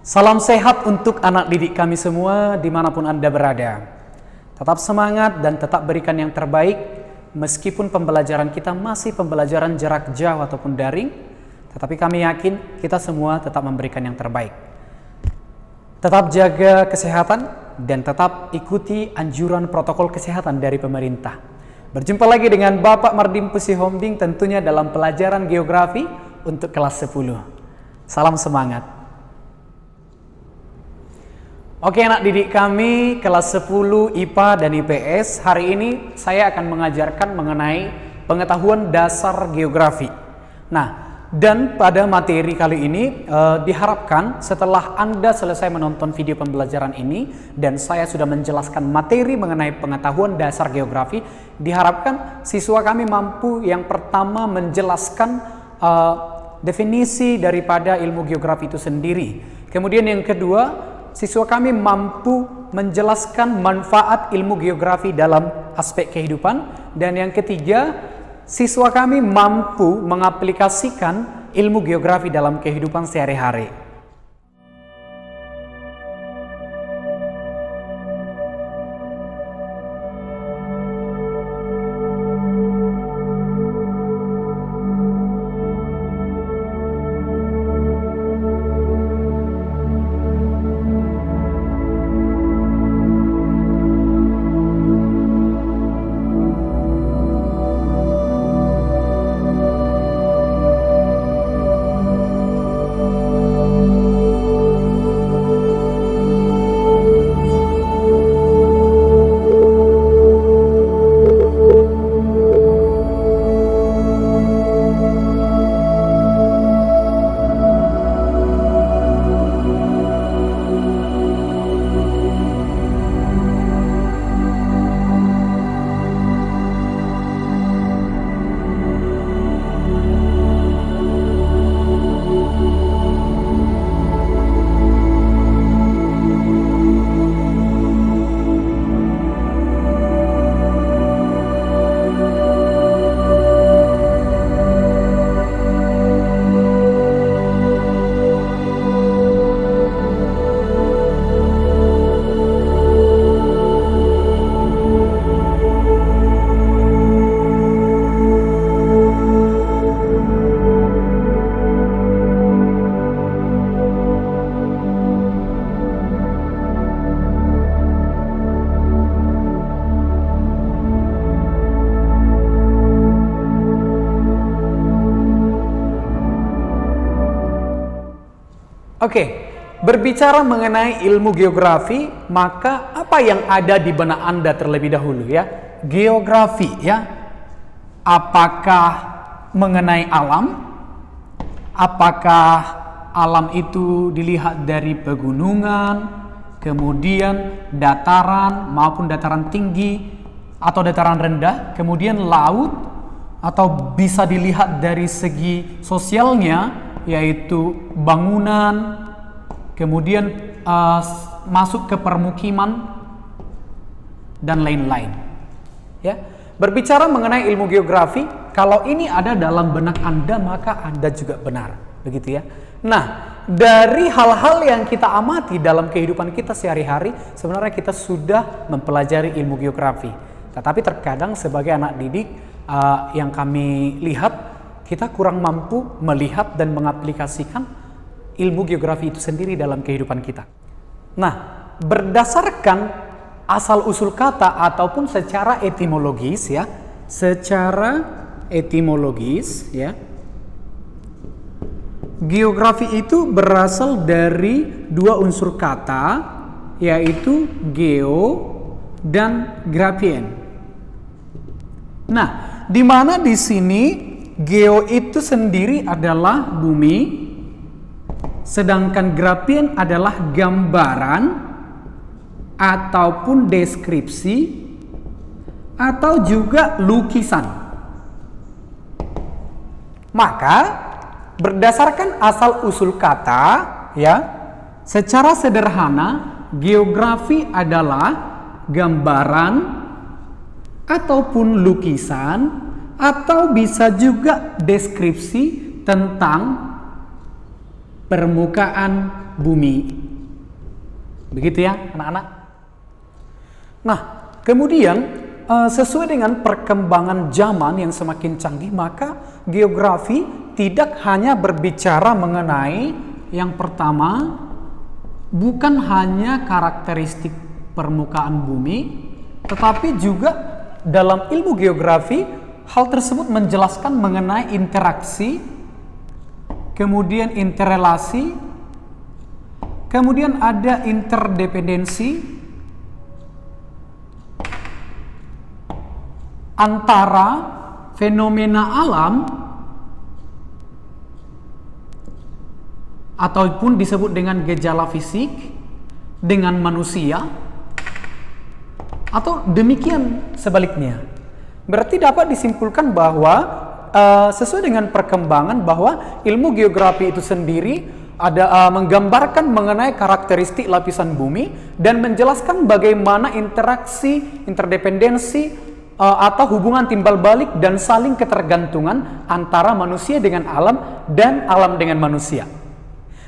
Salam sehat untuk anak didik kami semua dimanapun Anda berada. Tetap semangat dan tetap berikan yang terbaik meskipun pembelajaran kita masih pembelajaran jarak jauh ataupun daring. Tetapi kami yakin kita semua tetap memberikan yang terbaik. Tetap jaga kesehatan dan tetap ikuti anjuran protokol kesehatan dari pemerintah. Berjumpa lagi dengan Bapak Mardim Pusihombing tentunya dalam pelajaran geografi untuk kelas 10. Salam semangat. Oke anak didik kami kelas 10 IPA dan IPS, hari ini saya akan mengajarkan mengenai pengetahuan dasar geografi. Nah, dan pada materi kali ini diharapkan setelah Anda selesai menonton video pembelajaran ini dan saya sudah menjelaskan materi mengenai pengetahuan dasar geografi, diharapkan siswa kami mampu yang pertama menjelaskan definisi daripada ilmu geografi itu sendiri. Kemudian yang kedua, siswa kami mampu menjelaskan manfaat ilmu geografi dalam aspek kehidupan. Dan yang ketiga, siswa kami mampu mengaplikasikan ilmu geografi dalam kehidupan sehari-hari. Oke, berbicara mengenai ilmu geografi, maka apa yang ada di benak Anda terlebih dahulu ya? Geografi ya. Apakah mengenai alam? Apakah alam itu dilihat dari pegunungan, kemudian dataran maupun dataran tinggi atau dataran rendah, kemudian laut, atau bisa dilihat dari segi sosialnya, yaitu bangunan, kemudian masuk ke permukiman dan lain-lain. Ya, berbicara mengenai ilmu geografi, kalau ini ada dalam benak Anda maka Anda juga benar, begitu ya. Nah, dari hal-hal yang kita amati dalam kehidupan kita sehari-hari, sebenarnya kita sudah mempelajari ilmu geografi. Tetapi terkadang sebagai anak didik yang kami lihat, kita kurang mampu melihat dan mengaplikasikan ilmu geografi itu sendiri dalam kehidupan kita. Nah, berdasarkan asal-usul kata ataupun secara etimologis ya, geografi itu berasal dari dua unsur kata, yaitu geo dan grafien. Nah, di mana di sini geo itu sendiri adalah bumi, sedangkan grafien adalah gambaran ataupun deskripsi atau juga lukisan. Maka berdasarkan asal usul kata ya, secara sederhana geografi adalah gambaran ataupun lukisan atau bisa juga deskripsi tentang permukaan bumi. Begitu ya anak-anak. Nah, kemudian sesuai dengan perkembangan zaman yang semakin canggih, maka geografi tidak hanya berbicara mengenai yang pertama, bukan hanya karakteristik permukaan bumi, tetapi juga dalam ilmu geografi hal tersebut menjelaskan mengenai interaksi, kemudian interrelasi, kemudian ada interdependensi antara fenomena alam ataupun disebut dengan gejala fisik dengan manusia, atau demikian sebaliknya. Berarti dapat disimpulkan bahwa sesuai dengan perkembangan bahwa ilmu geografi itu sendiri ada menggambarkan mengenai karakteristik lapisan bumi dan menjelaskan bagaimana interaksi, interdependensi atau hubungan timbal balik dan saling ketergantungan antara manusia dengan alam dan alam dengan manusia.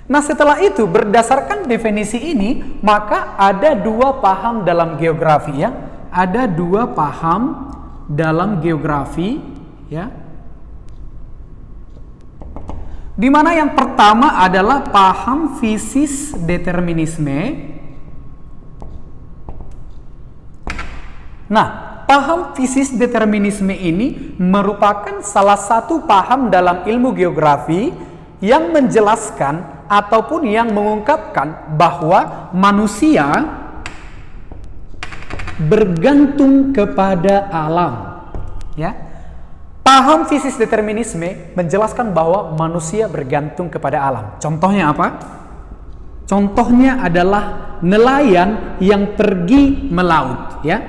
Nah, setelah itu berdasarkan definisi ini, maka ada dua paham dalam geografi ya. Ada dua paham dalam geografi ya. Di mana yang pertama adalah paham fisis determinisme. Nah, paham fisis determinisme ini merupakan salah satu paham dalam ilmu geografi yang menjelaskan ataupun yang mengungkapkan bahwa manusia bergantung kepada alam. Ya. Paham fisis determinisme menjelaskan bahwa manusia bergantung kepada alam. Contohnya apa? Contohnya adalah nelayan yang pergi melaut, ya.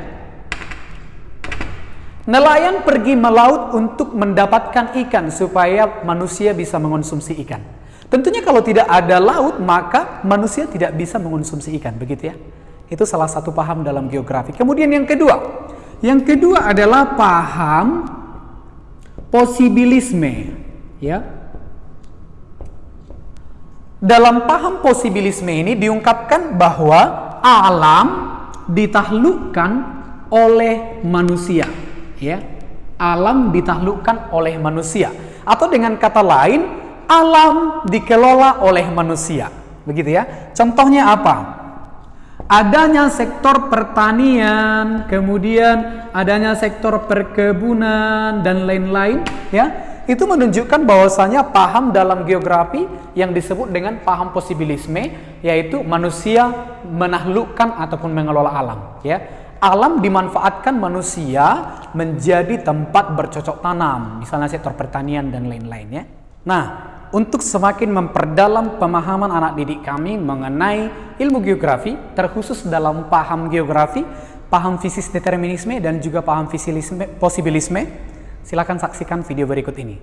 Nelayan pergi melaut untuk mendapatkan ikan supaya manusia bisa mengonsumsi ikan. Tentunya kalau tidak ada laut, maka manusia tidak bisa mengonsumsi ikan, begitu ya. Itu salah satu paham dalam geografi. Kemudian yang kedua adalah paham posibilisme, ya. Dalam paham posibilisme ini diungkapkan bahwa alam ditaklukkan oleh manusia, ya. Alam ditaklukkan oleh manusia, atau dengan kata lain, alam dikelola oleh manusia, begitu ya. Contohnya apa? Adanya sektor pertanian, kemudian adanya sektor perkebunan dan lain-lain, ya. Itu menunjukkan bahwasanya paham dalam geografi yang disebut dengan paham posibilisme, yaitu manusia menaklukkan ataupun mengelola alam, ya. Alam dimanfaatkan manusia menjadi tempat bercocok tanam, misalnya sektor pertanian dan lain-lainnya. Nah, untuk semakin memperdalam pemahaman anak didik kami mengenai ilmu geografi, terkhusus dalam paham geografi, paham fisis determinisme dan juga paham posibilisme, silakan saksikan video berikut ini.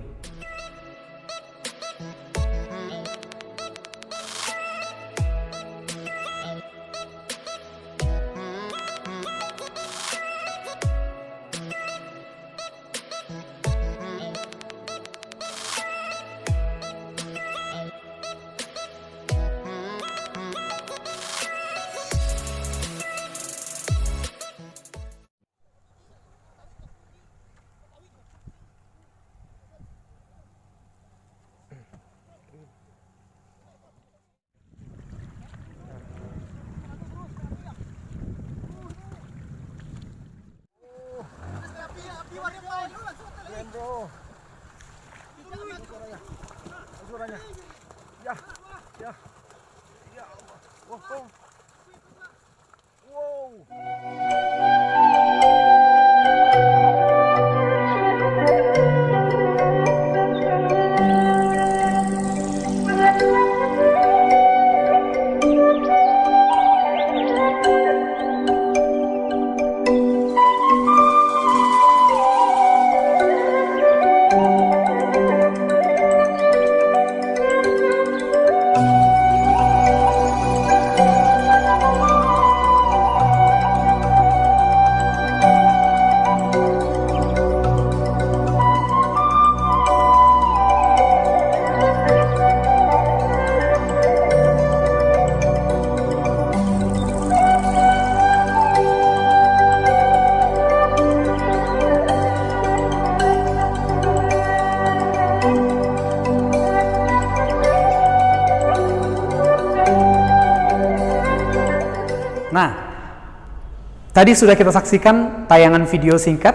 Nah, tadi sudah kita saksikan tayangan video singkat,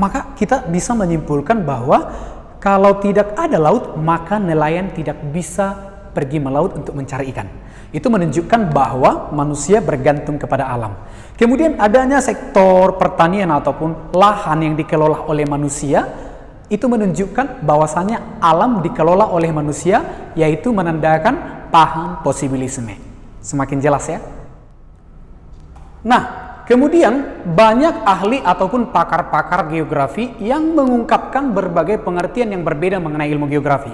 maka kita bisa menyimpulkan bahwa kalau tidak ada laut, maka nelayan tidak bisa pergi melaut untuk mencari ikan. Itu menunjukkan bahwa manusia bergantung kepada alam. Kemudian adanya sektor pertanian ataupun lahan yang dikelola oleh manusia, itu menunjukkan bahwasanya alam dikelola oleh manusia, yaitu menandakan paham posibilisme. Semakin jelas ya. Nah, kemudian banyak ahli ataupun pakar-pakar geografi yang mengungkapkan berbagai pengertian yang berbeda mengenai ilmu geografi.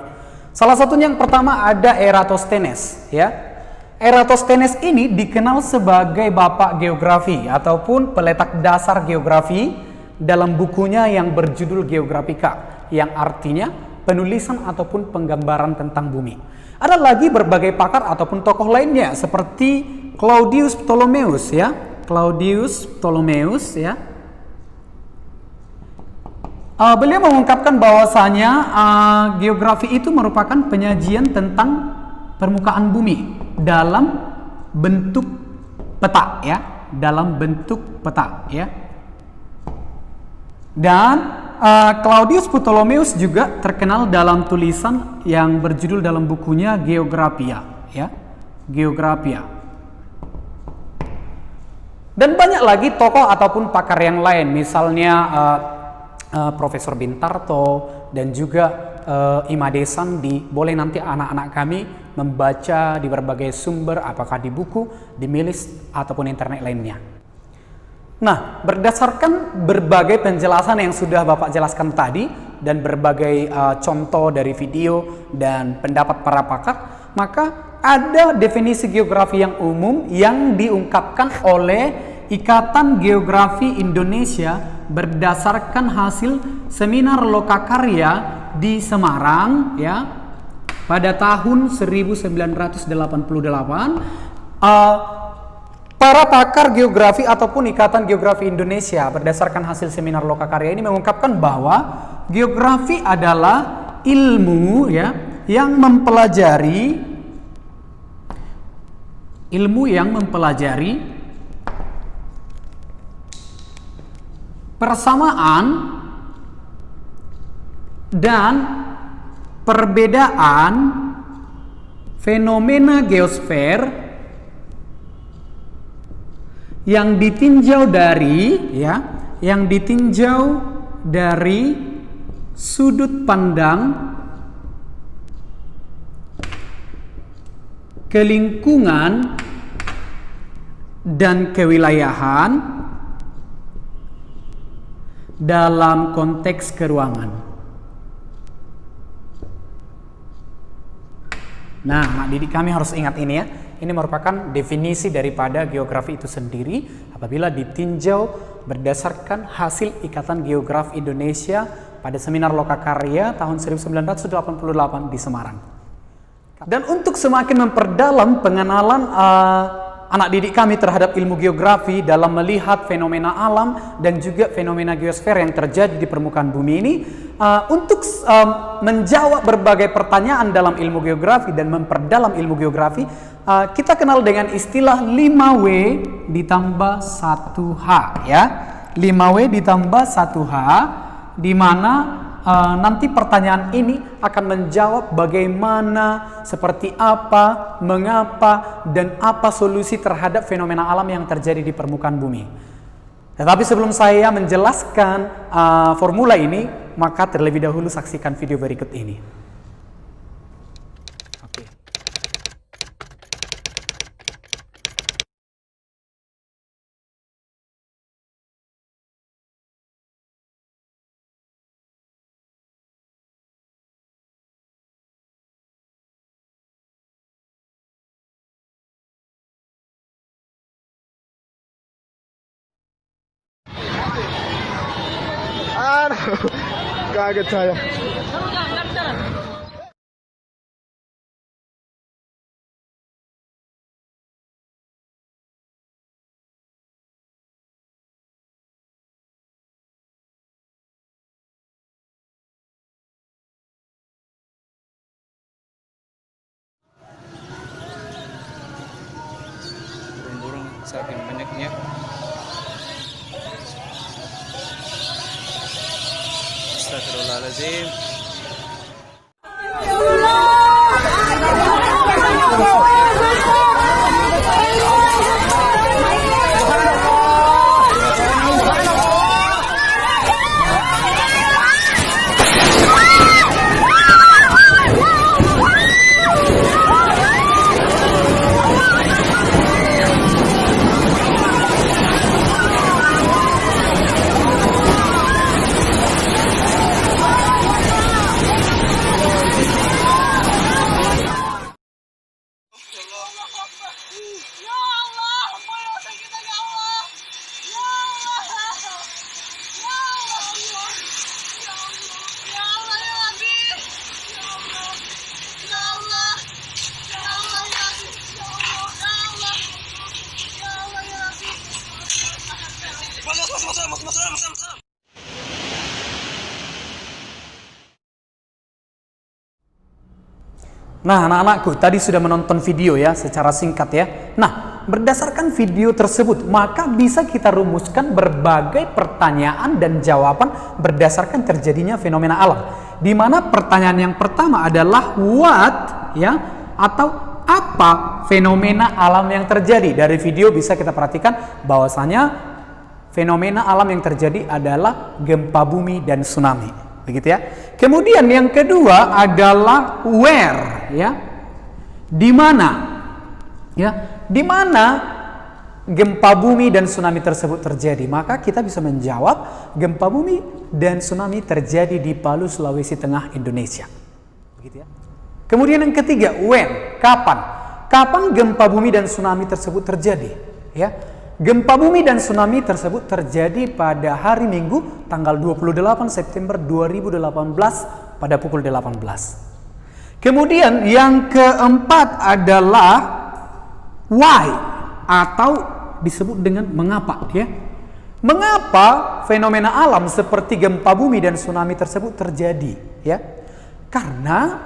Salah satunya yang pertama ada Eratosthenes ya. Eratosthenes ini dikenal sebagai bapak geografi ataupun peletak dasar geografi dalam bukunya yang berjudul Geographica, yang artinya penulisan ataupun penggambaran tentang bumi. Ada lagi berbagai pakar ataupun tokoh lainnya seperti Claudius Ptolemeus ya. Claudius Ptolemeus ya. Beliau mengungkapkan bahwasanya geografi itu merupakan penyajian tentang permukaan bumi dalam bentuk peta ya, dalam bentuk peta ya. Dan Claudius Ptolemeus juga terkenal dalam tulisan yang berjudul dalam bukunya Geographia ya, Geographia. Dan banyak lagi tokoh ataupun pakar yang lain, misalnya Profesor Bintarto dan juga Imade Sandi. Boleh nanti anak-anak kami membaca di berbagai sumber, apakah di buku, di milis ataupun internet lainnya. Nah, berdasarkan berbagai penjelasan yang sudah Bapak jelaskan tadi dan berbagai contoh dari video dan pendapat para pakar, maka ada definisi geografi yang umum yang diungkapkan oleh Ikatan Geografi Indonesia berdasarkan hasil seminar lokakarya di Semarang ya pada tahun 1988. Para pakar geografi ataupun Ikatan Geografi Indonesia berdasarkan hasil seminar lokakarya ini mengungkapkan bahwa geografi adalah ilmu ya yang mempelajari persamaan dan perbedaan fenomena geosfer yang ditinjau dari sudut pandang kelingkungan dan kewilayahan dalam konteks keruangan. Nah, anak didik kami harus ingat ini ya. Ini merupakan definisi daripada geografi itu sendiri apabila ditinjau berdasarkan hasil Ikatan Geografi Indonesia pada seminar lokakarya tahun 1988 di Semarang. Dan untuk semakin memperdalam pengenalan anak didik kami terhadap ilmu geografi dalam melihat fenomena alam dan juga fenomena geosfer yang terjadi di permukaan bumi ini, untuk menjawab berbagai pertanyaan dalam ilmu geografi dan memperdalam ilmu geografi, kita kenal dengan istilah 5W ditambah 1H ya. 5W ditambah 1H, di mana nanti pertanyaan ini akan menjawab bagaimana, seperti apa, mengapa, dan apa solusi terhadap fenomena alam yang terjadi di permukaan bumi. Tetapi sebelum saya menjelaskan formula ini, maka terlebih dahulu saksikan video berikut ini. Aduh, kaget saya. saking banyaknya. Astagfirullahaladzim. Nah, anak-anakku tadi sudah menonton video ya secara singkat ya. Nah, berdasarkan video tersebut maka bisa kita rumuskan berbagai pertanyaan dan jawaban berdasarkan terjadinya fenomena alam. Di mana pertanyaan yang pertama adalah what ya, atau apa fenomena alam yang terjadi. Dari video bisa kita perhatikan bahwasanya fenomena alam yang terjadi adalah gempa bumi dan tsunami. Begitu ya. Kemudian yang kedua adalah where ya. Di mana? Ya, di mana gempa bumi dan tsunami tersebut terjadi? Maka kita bisa menjawab gempa bumi dan tsunami terjadi di Palu, Sulawesi Tengah, Indonesia. Begitu ya. Kemudian yang ketiga, when, kapan? Kapan gempa bumi dan tsunami tersebut terjadi? Ya. Gempa bumi dan tsunami tersebut terjadi pada hari Minggu tanggal 28 September 2018 pada pukul 18. Kemudian yang keempat adalah why atau disebut dengan mengapa ya. Mengapa fenomena alam seperti gempa bumi dan tsunami tersebut terjadi ya? Karena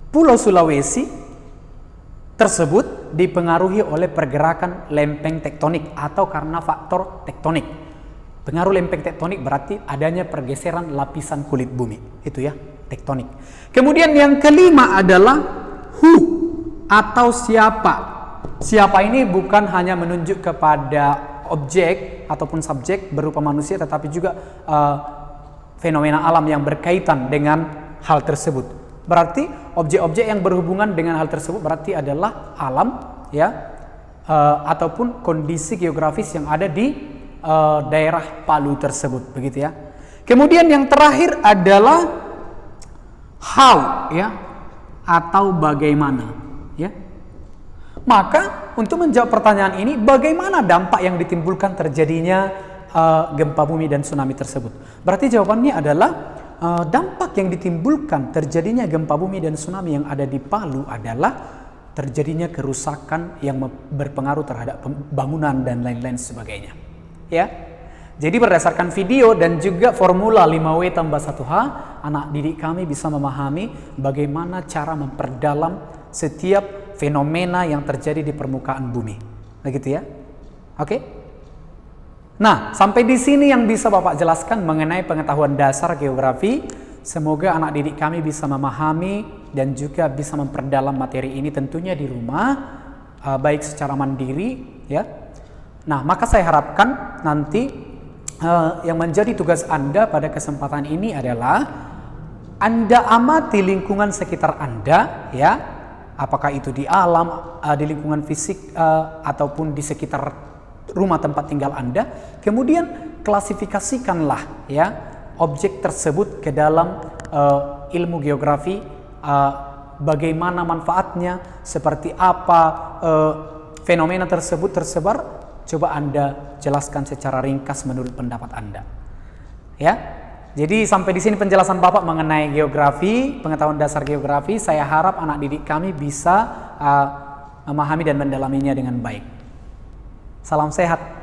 Pulau Sulawesi tersebut dipengaruhi oleh pergerakan lempeng tektonik atau karena faktor tektonik. Pengaruh lempeng tektonik berarti adanya pergeseran lapisan kulit bumi. Itu ya, tektonik. Kemudian yang kelima adalah who atau siapa. Siapa ini bukan hanya menunjuk kepada objek ataupun subjek berupa manusia, tetapi juga fenomena alam yang berkaitan dengan hal tersebut. Berarti objek-objek yang berhubungan dengan hal tersebut berarti adalah alam ya, ataupun kondisi geografis yang ada di daerah Palu tersebut, begitu ya. Kemudian yang terakhir adalah how ya, atau bagaimana ya. Maka untuk menjawab pertanyaan ini, bagaimana dampak yang ditimbulkan terjadinya gempa bumi dan tsunami tersebut? Berarti jawabannya adalah dampak yang ditimbulkan terjadinya gempa bumi dan tsunami yang ada di Palu adalah terjadinya kerusakan yang berpengaruh terhadap bangunan dan lain-lain sebagainya. Ya. Jadi berdasarkan video dan juga formula 5W tambah 1H, anak didik kami bisa memahami bagaimana cara memperdalam setiap fenomena yang terjadi di permukaan bumi. Begitu ya. Oke? Nah, sampai di sini yang bisa Bapak jelaskan mengenai pengetahuan dasar geografi. Semoga anak didik kami bisa memahami dan juga bisa memperdalam materi ini tentunya di rumah, baik secara mandiri ya. Nah, maka saya harapkan nanti yang menjadi tugas Anda pada kesempatan ini adalah Anda amati lingkungan sekitar Anda ya. Apakah itu di alam, di lingkungan fisik ataupun di sekitar rumah tempat tinggal Anda, kemudian klasifikasikanlah ya objek tersebut ke dalam ilmu geografi, bagaimana manfaatnya, seperti apa fenomena tersebut tersebar, coba Anda jelaskan secara ringkas menurut pendapat Anda. Ya. Jadi sampai di sini penjelasan Bapak mengenai geografi, pengetahuan dasar geografi. Saya harap anak didik kami bisa memahami dan mendalaminya dengan baik. Salam sehat.